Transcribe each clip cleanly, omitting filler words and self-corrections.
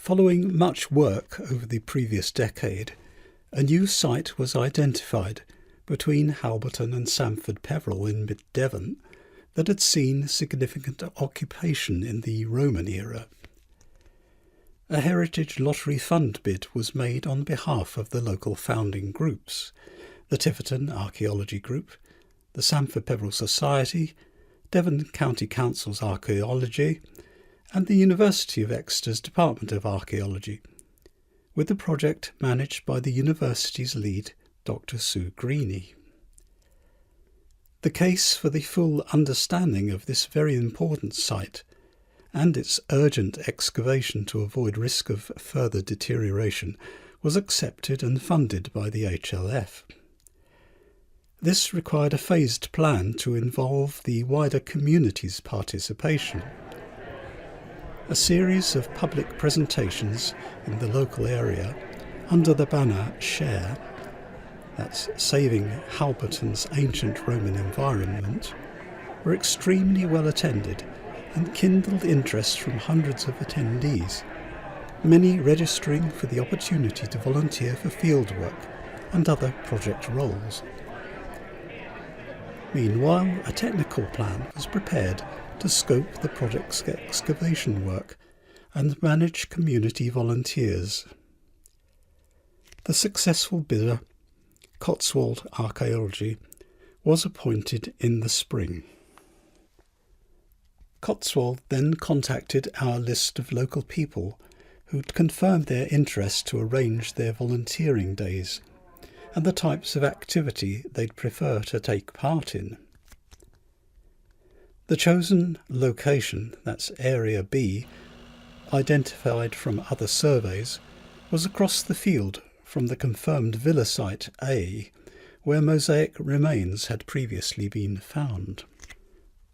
Following much work over the previous decade, a new site was identified between Halberton and Sampford Peverell in mid-Devon that had seen significant occupation in the Roman era. A Heritage Lottery Fund bid was made on behalf of the local founding groups, the Tiverton Archaeology Group, the Sampford Peverell Society, Devon County Council's Archaeology, and the University of Exeter's Department of Archaeology, with the project managed by the university's lead, Dr. Sue Greeney. The case for the full understanding of this very important site and its urgent excavation to avoid risk of further deterioration was accepted and funded by the HLF. This required a phased plan to involve the wider community's participation. A series of public presentations in the local area under the banner SHARE, that's Saving Halberton's Ancient Roman Environment, were extremely well attended and kindled interest from hundreds of attendees, many registering for the opportunity to volunteer for fieldwork and other project roles. Meanwhile, a technical plan was prepared to scope the project's excavation work and manage community volunteers. The successful bidder, Cotswold Archaeology, was appointed in the spring. Cotswold then contacted our list of local people who'd confirmed their interest to arrange their volunteering days and the types of activity they'd prefer to take part in. The chosen location, that's Area B, identified from other surveys, was across the field from the confirmed villa site A, where mosaic remains had previously been found.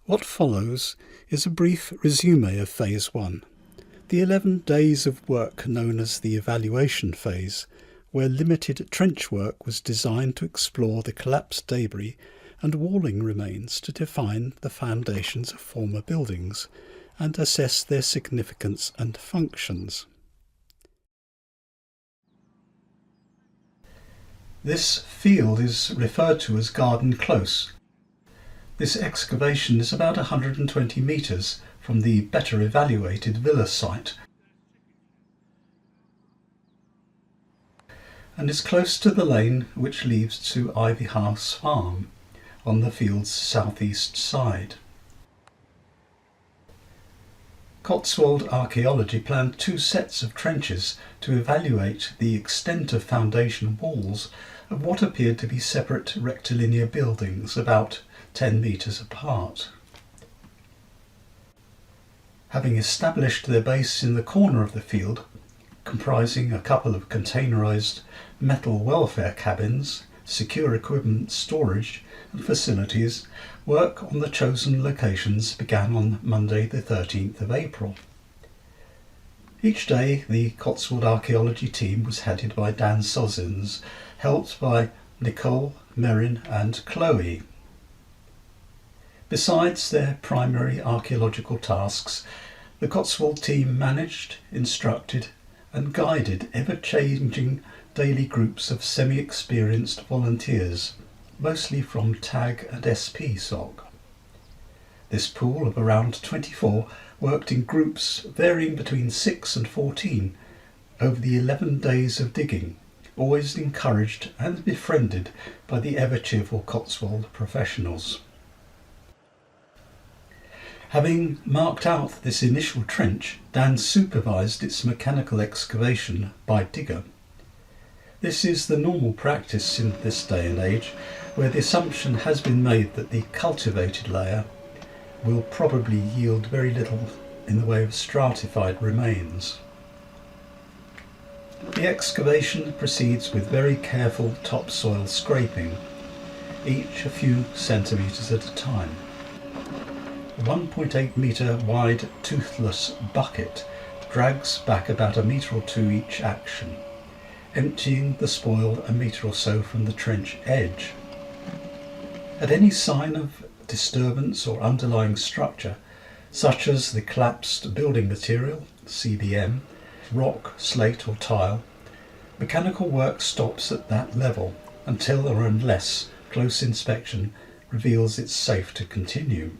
What follows is a brief resume of Phase 1, the 11 days of work known as the evaluation phase, where limited trench work was designed to explore the collapsed debris and walling remains to define the foundations of former buildings and assess their significance and functions. This field is referred to as Garden Close. This excavation is about 120 metres from the better evaluated villa site and is close to the lane which leads to Ivy House Farm on the field's southeast side. Cotswold Archaeology planned 2 sets of trenches to evaluate the extent of foundation walls of what appeared to be separate rectilinear buildings about 10 metres apart. Having established their base in the corner of the field, comprising a couple of containerised metal welfare cabins, secure equipment storage and facilities, work on the chosen locations began on Monday the 13th of April. Each day the Cotswold Archaeology team was headed by Dan Sozins, helped by Nicole, Merrin and Chloe. Besides their primary archaeological tasks, the Cotswold team managed, instructed and guided ever-changing daily groups of semi-experienced volunteers, mostly from TAG and SP-SOC. This pool of around 24 worked in groups varying between 6 and 14 over the 11 days of digging, always encouraged and befriended by the ever-cheerful Cotswold professionals. Having marked out this initial trench, Dan supervised its mechanical excavation by digger. This is the normal practice in this day and age, where the assumption has been made that the cultivated layer will probably yield very little in the way of stratified remains. The excavation proceeds with very careful topsoil scraping, each a few centimetres at a time. A 1.8 metre wide toothless bucket drags back about a metre or 2 each action, emptying the spoil a metre or so from the trench edge. At any sign of disturbance or underlying structure, such as the collapsed building material, CBM, rock, slate or tile, mechanical work stops at that level until or unless close inspection reveals it's safe to continue.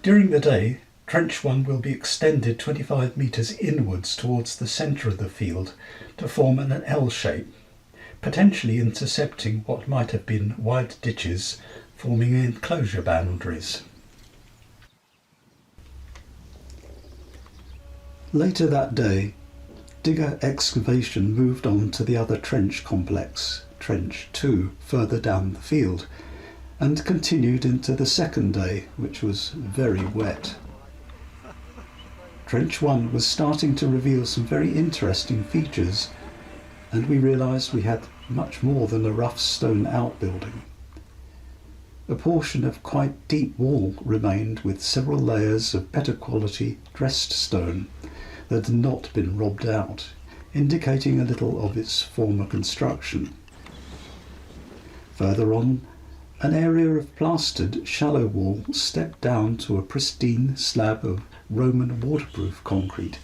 During the day, Trench 1 will be extended 25 metres inwards towards the centre of the field to form an L shape, potentially intercepting what might have been wide ditches forming enclosure boundaries. Later that day, digger excavation moved on to the other trench complex, Trench 2, further down the field, and continued into the second day, which was very wet. Trench 1 was starting to reveal some very interesting features, and we realised we had much more than a rough stone outbuilding. A portion of quite deep wall remained with several layers of better quality dressed stone that had not been robbed out, indicating a little of its former construction. Further on, an area of plastered shallow wall stepped down to a pristine slab of Roman waterproof concrete,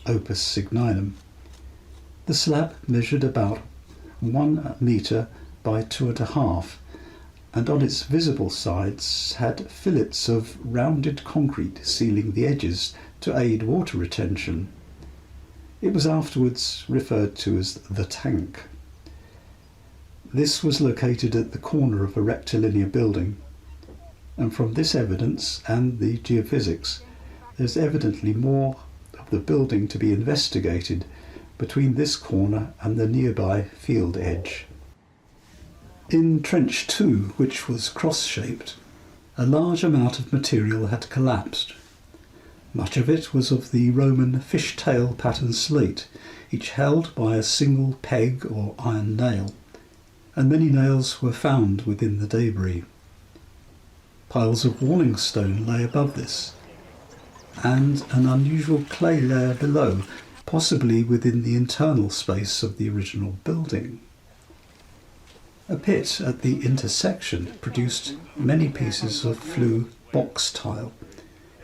opus signinum. The slab measured about 1 metre by 2.5, and on its visible sides had fillets of rounded concrete sealing the edges to aid water retention. It was afterwards referred to as the tank. This was located at the corner of a rectilinear building, and from this evidence and the geophysics, there's evidently more of the building to be investigated between this corner and the nearby field edge. In Trench 2, which was cross-shaped, a large amount of material had collapsed. Much of it was of the Roman fishtail pattern slate, each held by a single peg or iron nail, and many nails were found within the debris. Piles of walling stone lay above this, and an unusual clay layer below, possibly within the internal space of the original building. A pit at the intersection produced many pieces of flue box tile,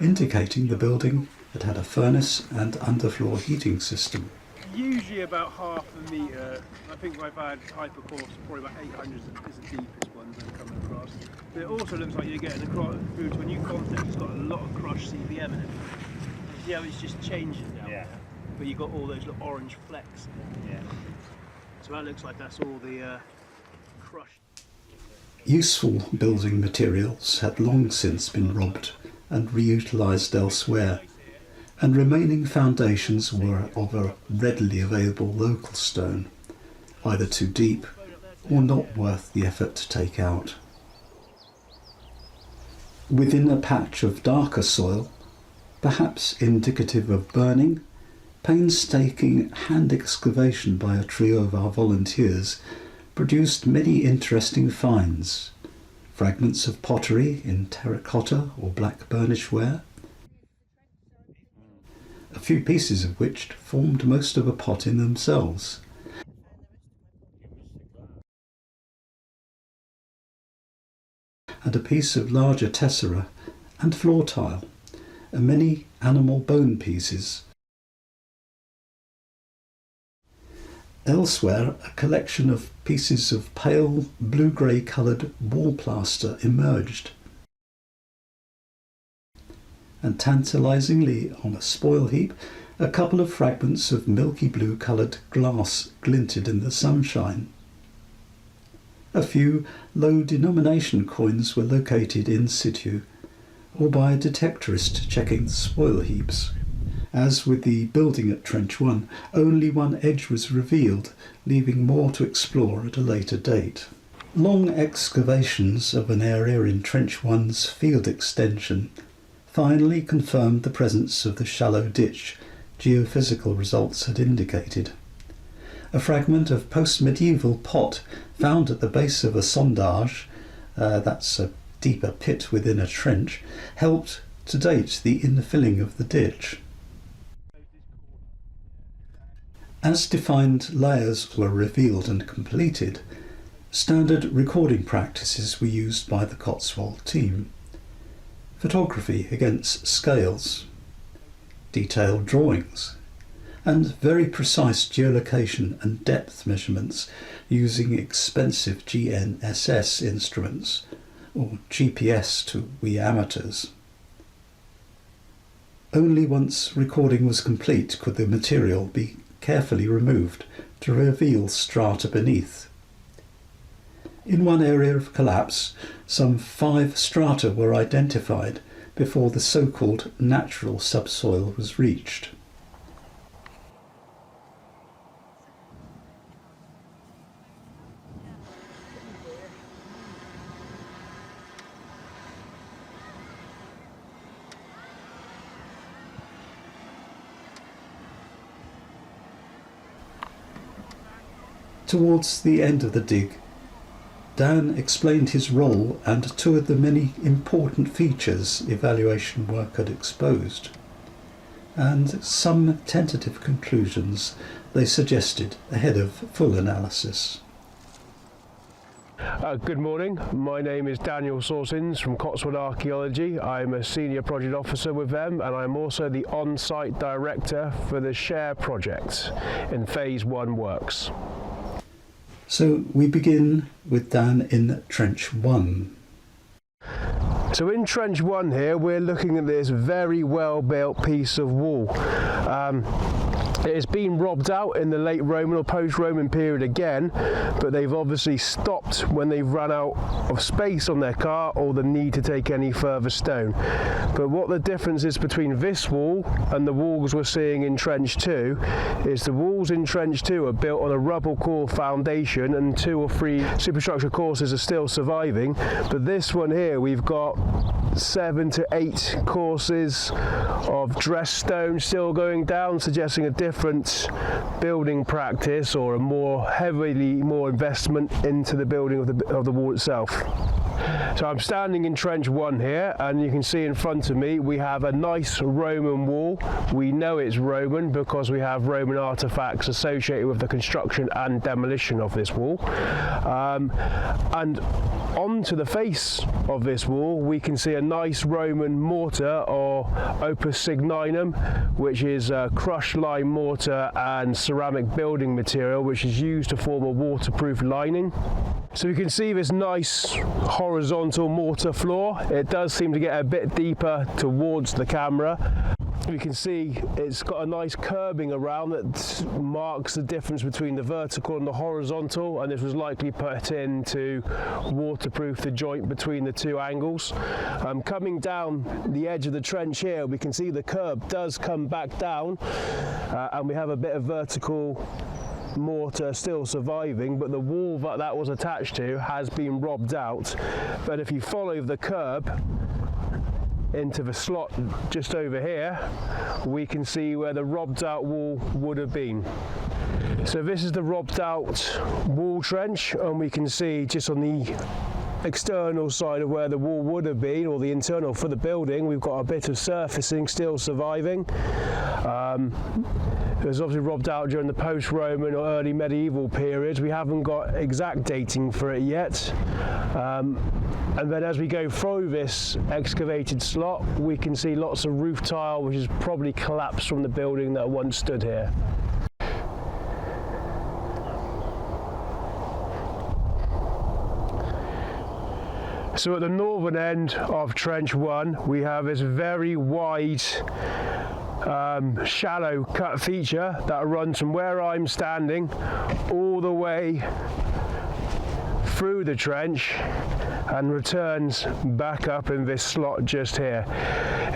indicating the building had had a furnace and underfloor heating system. Usually about half a metre. I think I've had hypercourse probably about 800 is the deepest ones I've come across. But it also looks like you're getting across through to a new context. It's got a lot of crushed CBM in it. You see how it's just changing down there? But you've got all those little orange flecks. Yeah. So that looks like that's all the crushed. Useful building materials had long since been robbed and reutilised elsewhere, and remaining foundations were of a readily available local stone, either too deep or not worth the effort to take out. Within a patch of darker soil, perhaps indicative of burning, painstaking hand excavation by a trio of our volunteers produced many interesting finds. Fragments of pottery in terracotta or black burnish ware, a few pieces of which formed most of a pot in themselves. And a piece of larger tessera and floor tile, and many animal bone pieces. Elsewhere, a collection of pieces of pale blue-grey coloured wall plaster emerged. And tantalisingly, on a spoil heap, a couple of fragments of milky blue coloured glass glinted in the sunshine. A few low denomination coins were located in situ, or by a detectorist checking the spoil heaps. As with the building at Trench 1, only one edge was revealed, leaving more to explore at a later date. Long excavations of an area in Trench 1's field extension finally confirmed the presence of the shallow ditch geophysical results had indicated. A fragment of post-medieval pot found at the base of a sondage, that's a deeper pit within a trench, helped to date the infilling of the ditch. As defined layers were revealed and completed, standard recording practices were used by the Cotswold team. Photography against scales, detailed drawings, and very precise geolocation and depth measurements using expensive GNSS instruments, or GPS to we amateurs. Only once recording was complete could the material be carefully removed to reveal strata beneath. In one area of collapse, some 5 strata were identified before the so-called natural subsoil was reached. Towards the end of the dig, Dan explained his role and toured the many important features evaluation work had exposed, and some tentative conclusions they suggested ahead of full analysis. Good morning, my name is Daniel Sawsins from Cotswold Archaeology. I'm a senior project officer with them, and I'm also the on-site director for the SHARE project in Phase 1 works. So we begin with Dan in Trench 1. So in Trench 1 here, we're looking at this very well built piece of wall. It has been robbed out in the late Roman or post-Roman period again, but they've obviously stopped when they've run out of space on their car or the need to take any further stone. But what the difference is between this wall and the walls we're seeing in Trench 2 is the walls in Trench 2 are built on a rubble core foundation and 2 or 3 superstructure courses are still surviving, but this one here we've got 7 to 8 courses of dressed stone still going down, suggesting a different building practice or a more investment into the building of the wall itself. So I'm standing in Trench 1 here, and you can see in front of me we have a nice Roman wall. We know it's Roman because we have Roman artefacts associated with the construction and demolition of this wall. And onto the face of this wall we can see a nice Roman mortar, or opus signinum, which is a crushed lime mortar and ceramic building material which is used to form a waterproof lining. So you can see this nice horizontal mortar floor. It does seem to get a bit deeper towards the camera. You can see it's got a nice curbing around that marks the difference between the vertical and the horizontal, and this was likely put in to waterproof the joint between the 2 angles. Coming down the edge of the trench here, we can see the curb does come back down, and we have a bit of vertical mortar still surviving, but the wall that was attached to has been robbed out. But if you follow the curb into the slot just over here, we can see where the robbed out wall would have been. So this is the robbed out wall trench, and we can see just on the external side of where the wall would have been, or the internal for the building, we've got a bit of surfacing still surviving. It was obviously robbed out during the post-Roman or early medieval periods. We haven't got exact dating for it yet. And then as we go through this excavated slot, we can see lots of roof tile which has probably collapsed from the building that once stood here. So at the northern end of Trench 1, we have this very wide shallow cut feature that runs from where I'm standing all the way through the trench and returns back up in this slot just here.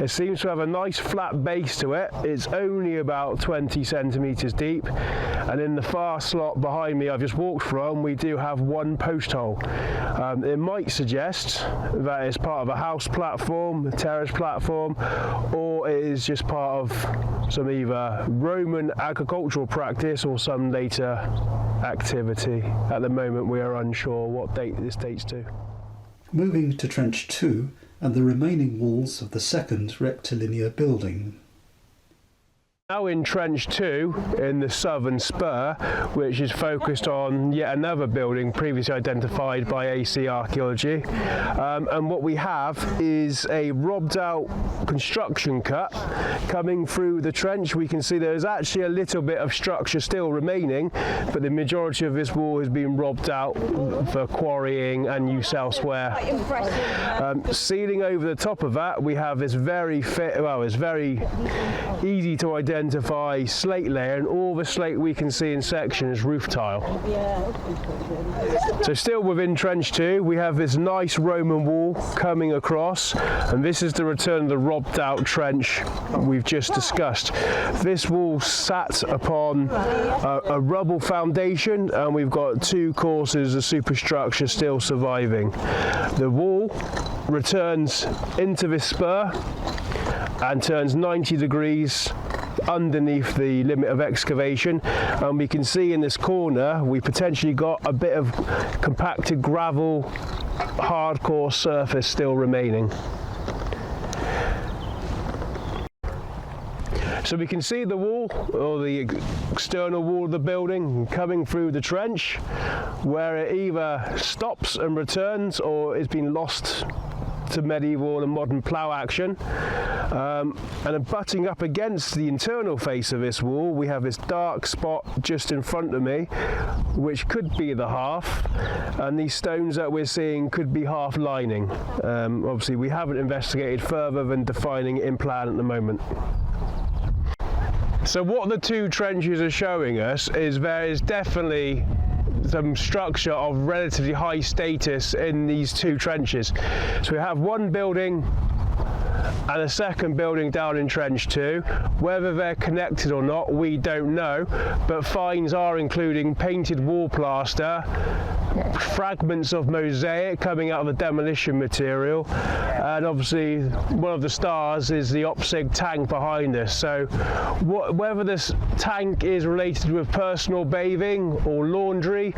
It seems to have a nice flat base to it. It's only about 20 centimetres deep, and in the far slot behind me I've just walked from, we do have 1 post hole. It might suggest that it's part of a house platform, a terrace platform, or it is just part of some either Roman agricultural practice or some later activity. At the moment we are unsure what date this dates to. Moving to Trench 2 and the remaining walls of the second rectilinear building. Now in Trench 2 in the southern spur, which is focused on yet another building previously identified by AC Archaeology, and what we have is a robbed out construction cut coming through the trench. We can see there's actually a little bit of structure still remaining, but the majority of this wall has been robbed out for quarrying and use elsewhere. Sealing over the top of that, we have this it's very easy to identify slate layer, and all the slate we can see in section is roof tile. So still within Trench 2 we have this nice Roman wall coming across, and this is the return of the robbed out trench we've just discussed. This wall sat upon a rubble foundation, and we've got 2 courses of superstructure still surviving. The wall returns into this spur and turns 90 degrees underneath the limit of excavation, and we can see in this corner we potentially got a bit of compacted gravel hardcore surface still remaining. So we can see the wall, or the external wall of the building, coming through the trench, where it either stops and returns or it's been lost to medieval and modern plough action. And abutting up against the internal face of this wall, we have this dark spot just in front of me, which could be the hearth, and these stones that we're seeing could be hearth lining. Obviously we haven't investigated further than defining it in plan at the moment. So what the 2 trenches are showing us is there is definitely some structure of relatively high status in these 2 trenches. So we have one building and a second building down in Trench 2. Whether they're connected or not, we don't know, but finds are including painted wall plaster, fragments of mosaic coming out of the demolition material, and obviously one of the stars is the Opsig tank behind us. So whether this tank is related with personal bathing or laundry,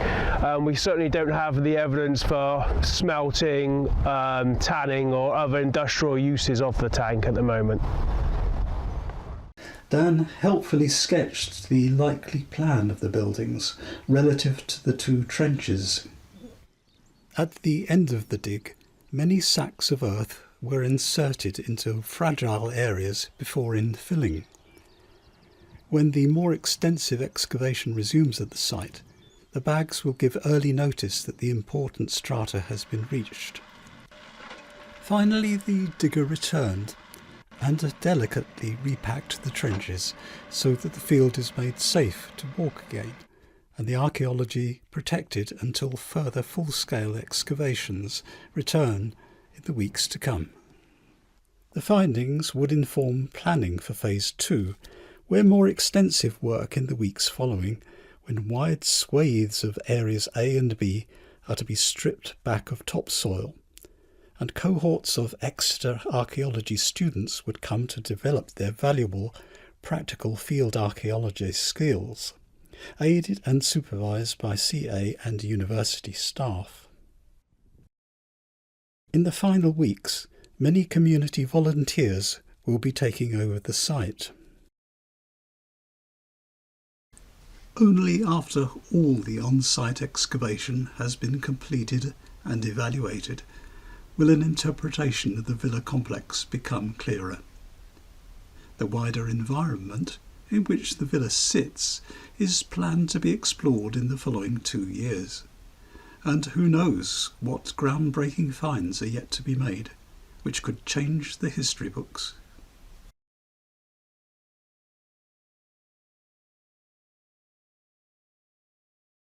we certainly don't have the evidence for smelting, tanning or other industrial uses of the tank at the moment. Dan helpfully sketched the likely plan of the buildings relative to the 2 trenches. At the end of the dig, many sacks of earth were inserted into fragile areas before infilling. When the more extensive excavation resumes at the site, the bags will give early notice that the important strata has been reached. Finally, the digger returned and delicately repacked the trenches so that the field is made safe to walk again, and the archaeology protected until further full-scale excavations return in the weeks to come. The findings would inform planning for Phase 2, where more extensive work in the weeks following, when wide swathes of areas A and B are to be stripped back of topsoil, and cohorts of Exeter archaeology students would come to develop their valuable practical field archaeology skills, aided and supervised by CA and university staff. In the final weeks, many community volunteers will be taking over the site. Only after all the on-site excavation has been completed and evaluated will an interpretation of the villa complex become clearer. The wider environment in which the villa sits is planned to be explored in the following 2 years, and who knows what groundbreaking finds are yet to be made, which could change the history books.